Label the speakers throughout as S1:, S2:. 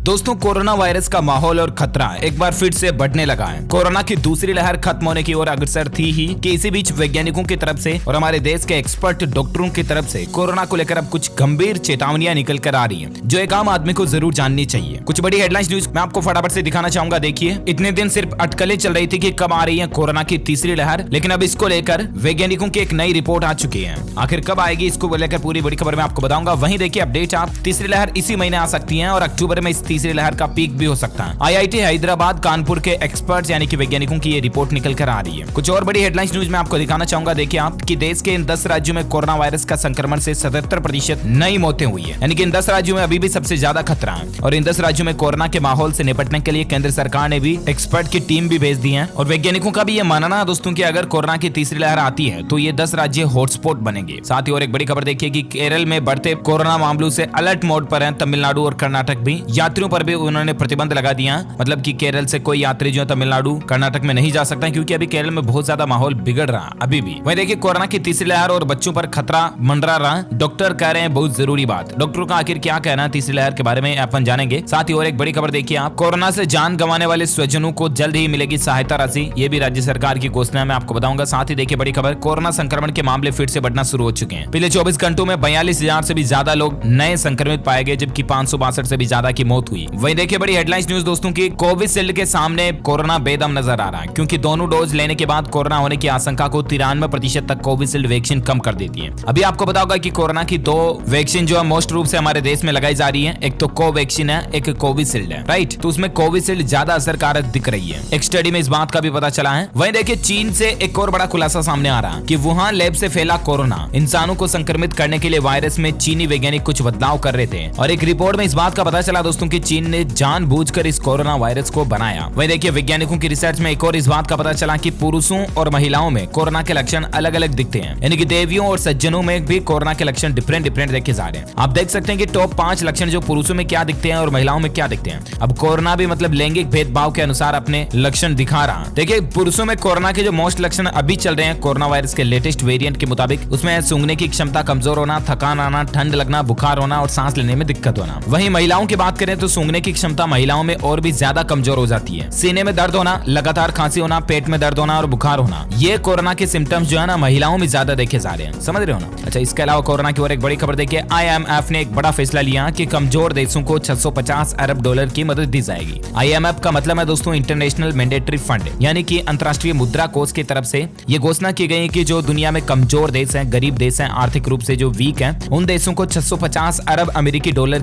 S1: दोस्तों, corona virus का माहौल और खतरा एक बार फिर से बढ़ने लगा है। कोरोना की दूसरी लहर खत्म होने की ओर अग्रसर थी ही कि इसी बीच वैज्ञानिकों की तरफ से और हमारे देश के एक्सपर्ट डॉक्टरों की तरफ से कोरोना को लेकर अब कुछ गंभीर चेतावनियां निकल कर आ रही हैं, जो एक आम आदमी को जरूर जाननी चाहिए। कुछ बड़ी हेडलाइंस न्यूज मैं आपको फटाफट से दिखाना चाहूंगा। देखिए, इतने दिन सिर्फ अटकलें चल रही थी कि कब आ रही है कोरोना की तीसरी लहर, लेकिन अब इसको लेकर वैज्ञानिकों की एक नई रिपोर्ट आ चुकी है। आखिर कब आएगी, इसको लेकर पूरी बड़ी खबर मैं आपको बताऊंगा। वहीं देखिए अपडेट, आप तीसरी लहर इसी महीने आ सकती है और अक्टूबर में इस तीसरी लहर का पीक भी हो सकता है। आईआईटी हैदराबाद कानपुर के एक्सपर्ट्स यानी कि वैज्ञानिकों की ये रिपोर्ट निकल कर आ रही है। कुछ और बड़ी हेडलाइंस न्यूज मैं आपको दिखाना चाहूंगा। देखिए आप कि देश के इन 10 राज्यों में कोरोना वायरस का संक्रमण से 77% नई मौतें हुई है, यानी कि इन 10 राज्यों में अभी भी सबसे ज्यादा खतरा है। और इन 10 राज्यों में कोरोना के माहौल से निपटने के लिए केंद्र सरकार ने भी एक्सपर्ट की टीम भी भेज दी है। और वैज्ञानिकों का भी ये मानना है दोस्तों कि अगर कोरोना की तीसरी लहर आती है तो ये 10 राज्य हॉटस्पॉट बनेंगे। साथ ही और एक बड़ी खबर देखिए कि केरल में बढ़ते कोरोना मामलों से अलर्ट मोड पर है तमिलनाडु और कर्नाटक भी। यात्रियों पर भी उन्होंने प्रतिबंध लगा दिया, मतलब कि केरल से कोई यात्री जो है तमिलनाडु कर्नाटक में नहीं जा सकता, क्योंकि अभी केरल में बहुत ज्यादा माहौल बिगड़ रहा है अभी भी। वहीं देखिए कोरोना की तीसरी लहर और बच्चों पर खतरा मंडरा रहा। डॉक्टर कह रहे हैं बहुत जरूरी बात। डॉक्टरों का आखिर क्या कहना है तीसरी लहर के बारे में अपन जानेंगे। साथ ही और एक बड़ी खबर देखिए आप, कोरोना से जान गंवाने वाले स्वजनों को जल्द ही मिलेगी सहायता राशि। ये भी राज्य सरकार की घोषणा मैं आपको बताऊंगा। साथ ही देखिए बड़ी खबर, कोरोना संक्रमण के मामले फिर से बढ़ना शुरू हो चुके हैं। पिछले 24 घंटों में 42,000 से भी ज्यादा लोग नए संक्रमित पाए गए, जबकि 562 से भी ज्यादा की मौत हुई। वहीं देखिए बड़ी हेडलाइंस न्यूज दोस्तों की, कोविशील्ड के सामने कोरोना बेदम नजर आ रहा है, क्योंकि दोनों डोज लेने के बाद कोरोना होने की आशंका को 93% तक कोविशील्ड वैक्सीन कम कर देती है। अभी आपको पता होगा कि कोरोना की 2 वैक्सीन जो है मोस्ट रूप से हमारे देश में लगाई जा रही है। एक तो कोवैक्सीन है, एक कोविशील्ड है, राइट। तो उसमें कोविशील्ड ज्यादा असरकारक दिख रही है। एक स्टडी में इस बात का भी पता चला है। वहीं देखिए चीन से एक और बड़ा खुलासा सामने आ रहा है कि वुहान लैब से फैला कोरोना। इंसानों को संक्रमित करने के लिए वायरस में चीनी वैज्ञानिक कुछ बदलाव कर रहे थे, और एक रिपोर्ट में इस बात का पता चला दोस्तों कि चीन ने जानबूझकर इस कोरोना वायरस को बनाया। वहीं देखिए वैज्ञानिकों की रिसर्च में एक और इस बात का पता चला कि पुरुषों और महिलाओं में कोरोना के लक्षण अलग अलग दिखते हैं, यानी कि देवियों और सज्जनों में भी कोरोना के लक्षण डिफरेंट देखे जा रहे हैं। आप देख सकते हैं कि टॉप 5 लक्षण जो पुरुषों में क्या दिखते हैं और महिलाओं में क्या दिखते हैं। अब कोरोना भी मतलब लैंगिक भेदभाव के अनुसार अपने लक्षण दिखा रहा है। देखिए पुरुषों में कोरोना के जो मोस्ट लक्षण अभी चल रहे हैं कोरोना वायरस के लेटेस्ट वेरिएंट के मुताबिक, उसमें सूंघने की क्षमता कमजोर होना, थकान आना, ठंड लगना, बुखार होना और सांस लेने में दिक्कत होना। वहीं महिलाओं की बात करें तो सूंघने की क्षमता महिलाओं में और भी ज्यादा कमजोर हो जाती है। सीने में दर्द होना, लगातार खांसी होना, पेट में दर्द होना और बुखार होना, ये कोरोना के सिम्टम्स जो है ना महिलाओं में ज्यादा देखे जा रहे हैं। समझ रहे हो ना। अच्छा, इसके अलावा कोरोना की और एक बड़ी खबर देखिए, IMF ने एक बड़ा फैसला लिया कि कमजोर देशों को $650 अरब की मदद दी जाएगी। IMF का मतलब है दोस्तों इंटरनेशनल मैंडेटरी फंड, यानी कि अंतर्राष्ट्रीय मुद्रा कोष की तरफ से ये घोषणा की गई कि जो दुनिया में कमजोर देश हैं, गरीब देश हैं, आर्थिक रूप से जो वीक हैं, उन देशों को $650 अरब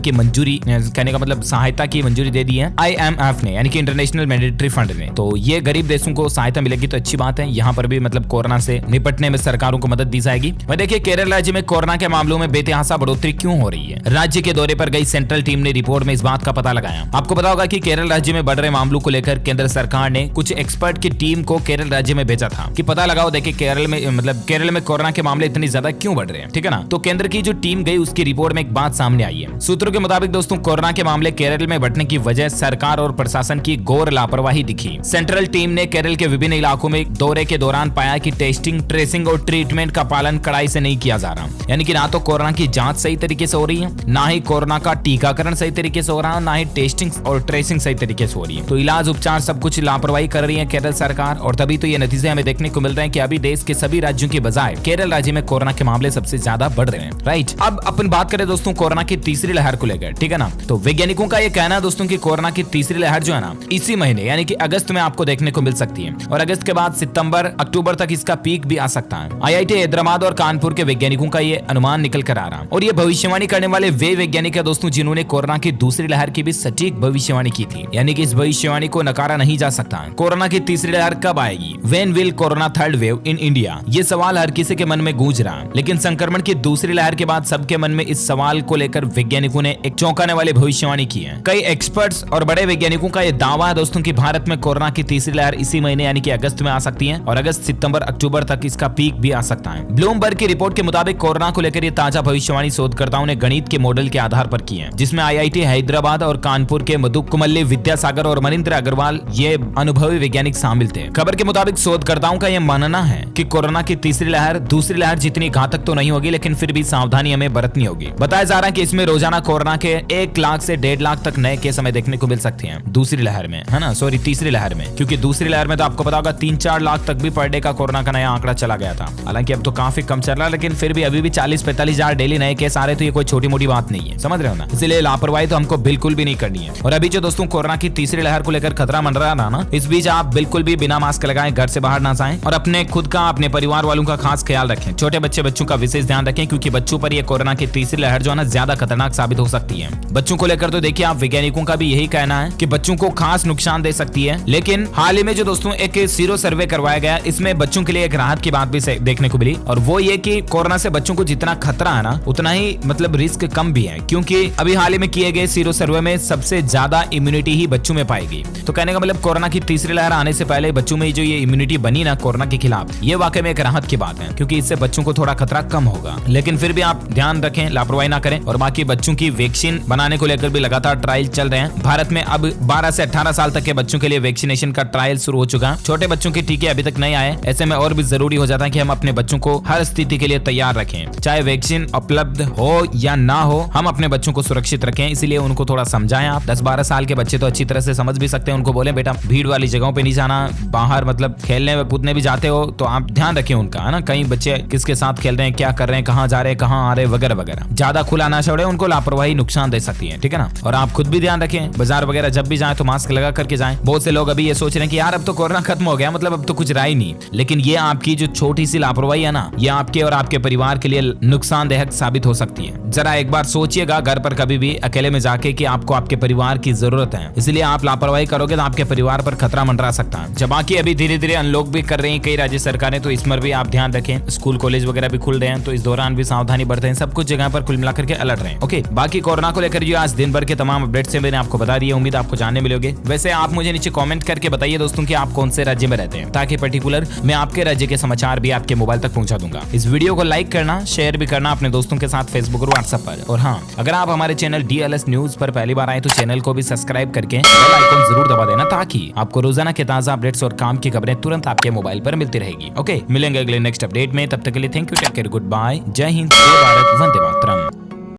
S1: की मंजूरी, कहने का मतलब सहायता की मंजूरी दे दी है IMF ने, यानी कि इंटरनेशनल मैंडेटरी फंड ने। तो ये गरीब देशों को सहायता मिलेगी तो अच्छी बात है। यहाँ पर भी मतलब कोरोना से निपटने में सरकारों को मदद दी जाएगी। वह देखिए केरल राज्य में कोरोना के मामलों में बेतहाशा बढ़ोतरी क्यों हो रही है। राज्य के दौरे पर गई सेंट्रल टीम ने रिपोर्ट में इस बात का पता लगाया। आपको पता होगा कि केरल राज्य में बढ़ रहे मामलों को लेकर केंद्र सरकार ने कुछ एक्सपर्ट की टीम को केरल राज्य में भेजा था कि पता लगाओ देखिए केरल में कोरोना के मामले इतनी ज्यादा क्यों बढ़ रहे हैं, ठीक है ना। तो केंद्र की जो टीम गई उसकी रिपोर्ट में एक बात सामने आई है। सूत्रों के मुताबिक दोस्तों कोरोना के मामले केरल में बढ़ने की वजह सरकार और प्रशासन की घोर लापरवाही दिखी। सेंट्रल टीम ने केरल के विभिन्न इलाकों में दौरे के दौरान पाया कि टेस्टिंग, ट्रेसिंग और ट्रीटमेंट का पालन कड़ाई से नहीं किया जा रहा, यानी कि ना तो कोरोना की जांच सही तरीके से हो रही है, ना ही कोरोना का टीकाकरण सही तरीके से हो रहा है, ना ही टेस्टिंग और ट्रेसिंग सही तरीके से हो रही है। तो इलाज, उपचार सब कुछ लापरवाही कर रही है केरल सरकार, और तभी तो ये नतीजे हमें देखने को मिल रहे हैं कि अभी देश के सभी राज्यों की बजाय केरल राज्य में कोरोना के मामले सबसे ज्यादा बढ़ रहे हैं, राइट। अब अपन बात करें दोस्तों कोरोना की तीसरी लहर को लेकर, ठीक है ना। तो वैज्ञानिकों का ये कहना है दोस्तों कि कोरोना की तीसरी लहर जो है ना इसी महीने यानी कि अगस्त में आपको देखने को मिल सकती है, और अगस्त के बाद सितंबर, अक्टूबर तक इसका पीक भी आ सकता है। आईआईटी हैदराबाद और कानपुर के वैज्ञानिकों का ये अनुमान निकल कर आ रहा है, और ये भविष्यवाणी करने वाले वे वैज्ञानिक है दोस्तों जिन्होंने कोरोना की दूसरी लहर की भी सटीक भविष्यवाणी की थी, यानी कि इस भविष्यवाणी को नकारा नहीं जा सकता। कोरोना की तीसरी लहर कब आएगी, when will corona third wave in India, ये सवाल हर किसी के मन में गूंज रहा है। लेकिन संक्रमण की दूसरी लहर के बाद सबके मन में इस सवाल को लेकर वैज्ञानिकों ने एक चौंकाने वाली भविष्यवाणी की है। कई एक्सपर्ट्स और बड़े वैज्ञानिकों का यह दावा है दोस्तों कि भारत में कोरोना की तीसरी लहर इसी महीने यानी कि अगस्त में आ सकती है, और अगस्त, सितंबर, अक्टूबर तक इसका पीक भी आ सकता है। ब्लूमबर्ग की रिपोर्ट के मुताबिक कोरोना को लेकर ये ताजा भविष्यवाणी शोधकर्ताओं ने गणित के मॉडल के आधार पर की है, जिसमें आईआईटी हैदराबाद और कानपुर के मधु कुमल्ले, विद्यासागर और मनिंद्र अग्रवाल ये अनुभवी वैज्ञानिक शामिल थे। खबर के मुताबिक शोधकर्ताओं का यह मानना है कि कोरोना की तीसरी लहर दूसरी लहर जितनी घातक तो नहीं होगी, लेकिन फिर भी सावधानी हमें बरतनी होगी। बताया जा रहा है कि इसमें रोजाना कोरोना के 1 लाख से 1.5 लाख लाख तक नए केस हमें देखने को मिल सकते हैं दूसरी लहर में, है ना, सॉरी तीसरी लहर में, क्योंकि दूसरी लहर में तो आपको पता होगा 3-4 लाख तक भी पर डे का कोरोना का नया आंकड़ा चला गया था। हालांकि अब तो काफी कम चल रहा है, लेकिन फिर भी अभी भी 40-45 हजार डेली नए केस आ रहे, तो ये कोई छोटी मोटी बात नहीं है, समझ रहे हो ना। इसलिए लापरवाही तो हमको बिल्कुल भी नहीं करनी है। और अभी जो दोस्तों कोरोना की तीसरी लहर को लेकर खतरा मंडरा रहा ना, इस बीच आप बिल्कुल भी बिना मास्क लगाए घर से बाहर ना जाएं और अपने खुद का, अपने परिवार वालों का खास ख्याल रखें। छोटे बच्चों का विशेष ध्यान रखें, क्योंकि बच्चों पर ये कोरोना की तीसरी लहर जो है ना ज्यादा खतरनाक साबित हो सकती है। बच्चों को लेकर तो देखिए आप वैज्ञानिकों का भी यही कहना है कि बच्चों को खास नुकसान दे सकती है। लेकिन हाल ही में जो दोस्तों एक सीरो सर्वे करवाया गया, इसमें बच्चों के लिए एक राहत की बात भी देखने को मिली, और वो ये कि कोरोना से बच्चों को जितना खतरा है ना, उतना ही मतलब रिस्क कम भी है, क्योंकि अभी हाल ही में किए गए सीरो सर्वे में सबसे ज्यादा इम्यूनिटी ही बच्चों में पाई गई। तो कहने का मतलब कोरोना की तीसरी लहर आने से पहले बच्चों में जो ये इम्यूनिटी बनी ना कोरोना के खिलाफ, ये वाकई में एक राहत की बात है, क्योंकि इससे बच्चों को थोड़ा खतरा कम होगा। लेकिन फिर भी आप ध्यान रखें, लापरवाही ना करें। और बाकी बच्चों की वैक्सीन बनाने को लेकर भी लगातार ट्रायल चल रहे हैं। भारत में अब 12 से 18 साल तक के बच्चों के लिए वैक्सीनेशन का ट्रायल शुरू हो चुका है। छोटे बच्चों के टीके अभी तक नहीं आए, ऐसे में और भी जरूरी हो जाता है कि हम अपने बच्चों को हर स्थिति के लिए तैयार रखें, चाहे वैक्सीन उपलब्ध हो या ना हो, हम अपने बच्चों को सुरक्षित रखें। इसलिए उनको थोड़ा समझाएं। आप 10-12 साल के बच्चे तो अच्छी तरह से समझ भी सकते हैं, उनको बोले बेटा भीड़ वाली जगहों पे नहीं जाना, बाहर मतलब खेलने कूदने भी जाते हो तो आप ध्यान रखें उनका, है ना, कहीं बच्चे किसके साथ खेल रहे हैं, क्या कर रहे हैं, कहाँ जा रहे हैं, कहाँ आ रहे, वगैरह वगैरह। ज्यादा खुला ना छोड़े उनको, लापरवाही नुकसान दे सकती है, ठीक है ना। और आप खुद भी ध्यान रखें, बाजार वगैरह जब भी जाए तो मास्क लगा करके जाएं। बहुत से लोग अभी ये सोच रहे हैं कि यार अब तो कोरोना खत्म हो गया, मतलब अब तो कुछ रहा ही नहीं, लेकिन ये आपकी जो छोटी सी लापरवाही है ना, ये आपके और आपके परिवार के लिए नुकसानदेह साबित हो सकती है। जरा एक बार सोचिएगा घर पर कभी भी अकेले में जाके कि आपको आपके परिवार की जरूरत है, इसलिए आप लापरवाही करोगे तो आपके परिवार पर खतरा मंडरा सकता है। जब बाकी अभी धीरे धीरे अनलॉक भी कर रहे हैं कई राज्य सरकारें, तो इसमें भी आप ध्यान रखें। स्कूल कॉलेज वगैरह भी खुल रहे हैं, तो इस दौरान भी सावधानी बरतें, सब कुछ जगह पर कुल मिलाकर के अलर्ट रहें। ओके, बाकी कोरोना को लेकर जो आज दिन भर के तमाम अपडेट्स से मैंने आपको बता दिया, उम्मीद आपको जानने मिलोगे। वैसे आप मुझे नीचे कमेंट करके बताइए दोस्तों कि आप कौन से राज्य में रहते हैं, ताकि पर्टिकुलर मैं आपके राज्य के समाचार भी आपके मोबाइल तक पहुंचा दूंगा। इस वीडियो को लाइक करना, शेयर भी करना अपने दोस्तों के साथ फेसबुक और व्हाट्सएप पर। और हाँ, अगर आप हमारे चैनल DLS न्यूज पर पहली बार आए तो चैनल को भी सब्सक्राइब करके बेल आइकन जरूर दबा देना, ताकि आपको रोजाना के ताजा अपडेट्स और काम की खबरें तुरंत आपके मोबाइल पर मिलती रहेगी। ओके, मिलेंगे अगले नेक्स्ट अपडेट में, तब तक के लिए thank you, take care, good bye, जय हिंद, जय भारत, वंदे मातरम।